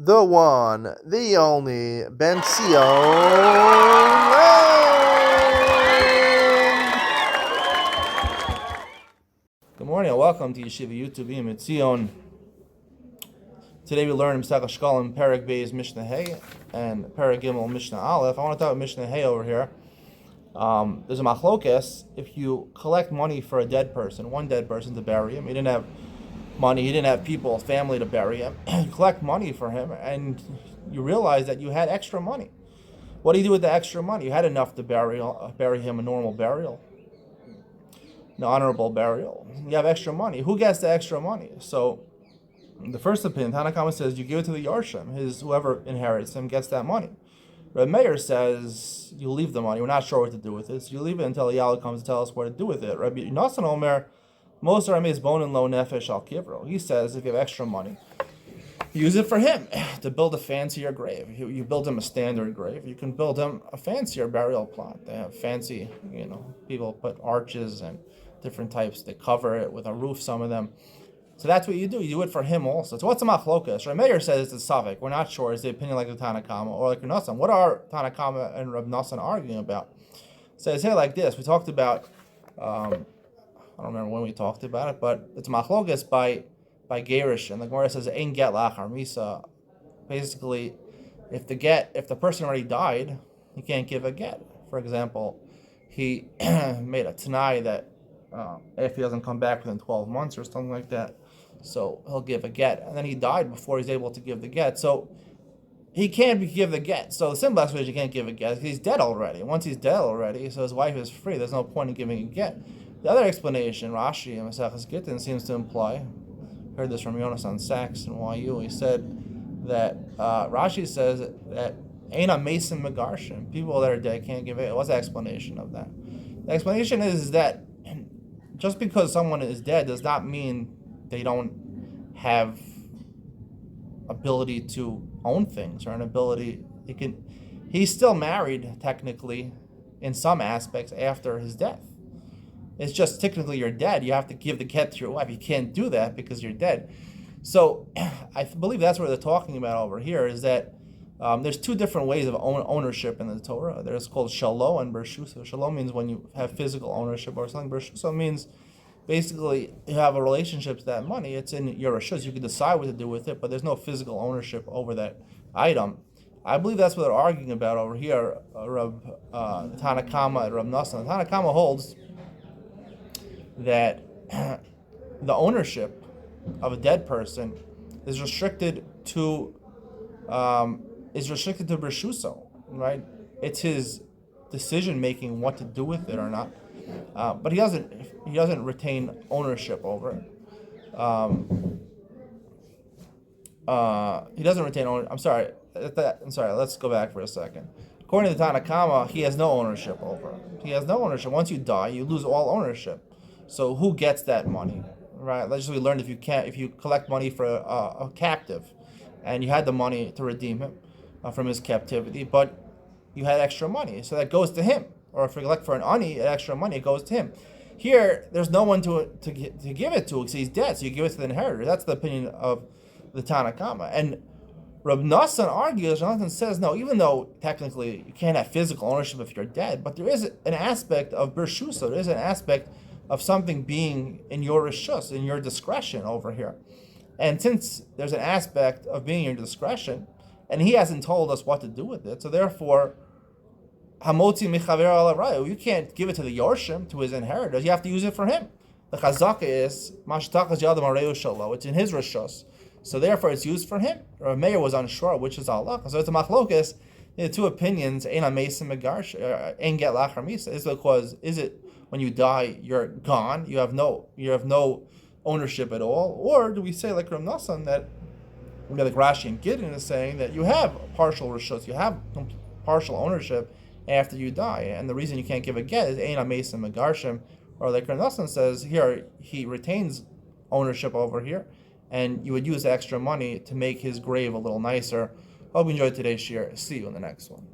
the one, the only, Ben Sion. Good morning and welcome to Yeshiva YouTube Iyun. Today we learn Shekalim, Perek Beis, Mishnah Hey, and Perek Gimel, Mishnah Aleph. I want to talk about Mishnah Hey over here. There's a machlokes. If you collect money for a dead person, one dead person to bury him, he didn't have money, he didn't have people, family to bury him, you collect money for him, and you realize that you had extra money. What do you do with the extra money? You had enough to bury him a normal burial, an honorable burial. You have extra money. Who gets the extra money? So, the first opinion, Tanakama says you give it to the Yarshim. Whoever inherits him gets that money. Reb Meir says you leave the money. We're not sure what to do with it, so you leave it until Yahweh comes to tell us what to do with it. Rabbi Nasan Omer, most is bone and lo nefesh al kivro. He says if you have extra money, use it for him to build a fancier grave. You build him a standard grave. You can build him a fancier burial plot. They have fancy, people put arches and different types. They cover it with a roof, some of them. So that's what you do. You do it for him also. So what's a machlokas? Reb Meir says it's a savik. We're not sure. Is the opinion like the Tanakama or like Reb Nasan? What are Tanakama and Reb Nasan arguing about? It says here like this. We talked about, I don't remember when we talked about it, but it's machlokas by Gerish. And the Gemara says, Ein get lachar misa. Basically, if the person already died, he can't give a get. For example, he made a tanai that if he doesn't come back within 12 months or something like that, so he'll give a get, and then he died before he's able to give the get, so he can't give the get. So the simple explanation, you can't give a get because he's dead already. Once he's dead already, so his wife is free, there's no point in giving a get. The other explanation, Rashi and Maseches Gittin seems to imply, heard this from Yonasan Sachs in YU, he said that Rashi says that Eina Mason Megarshim, people that are dead can't give it. What's the explanation of that? The explanation is that just because someone is dead does not mean they don't have ability to own things or an ability. He's still married technically in some aspects after his death. It's just technically you're dead. You have to give the get to your wife. You can't do that because you're dead. So I believe that's what they're talking about over here is that there's two different ways of ownership in the Torah. There's called shalom and bershuso. Shalom means when you have physical ownership or something. Bershuso means basically you have a relationship to that money. It's in your reshus. You can decide what to do with it, but there's no physical ownership over that item. I believe that's what they're arguing about over here. Tanakama and Reb Nasan. Tanakama holds that the ownership of a dead person is restricted to bershuso, right? It's his decision making what to do with it or not, but he doesn't retain ownership over it. He doesn't retain ownership. I'm sorry. Let's go back for a second. According to Tanakama, he has no ownership over it. He has no ownership. Once you die, you lose all ownership. So who gets that money, right? Let's just learn if you collect money for a captive, and you had the money to redeem him from his captivity, but you had extra money, so that goes to him. Or if you collect for an ani, extra money, it goes to him. Here, there's no one to give it to because he's dead, so you give it to the inheritor. That's the opinion of the Tanakama. And Reb Nasan argues, Nasan says, no, even though technically you can't have physical ownership if you're dead, but there is an aspect of bershuso, there is an aspect of something being in your reshus, in your discretion over here. And since there's an aspect of being in your discretion, and he hasn't told us what to do with it, so therefore, hamotzi michaver ala rayu, you can't give it to the Yorshim, to his inheritors, you have to use it for him. The chazaka is, mashtachas yadam areyu shalo, it's in his reshus, so therefore it's used for him. Reb Meir was unsure which is Allah, so it's a machlokas, the two opinions, ein ha-mesim megarsh, ein get lachar misa, is because, is it when you die, you're gone, you have no ownership at all, or do we say like Reb Nasan that like Rashi and Gideon is saying that you have partial reshus, you have partial ownership after you die, and the reason you can't give a get is ein ha-mesim megarshim, or like Reb Nasan says here, he retains ownership over here, and you would use the extra money to make his grave a little nicer. Hope you enjoyed today's share. See you in the next one.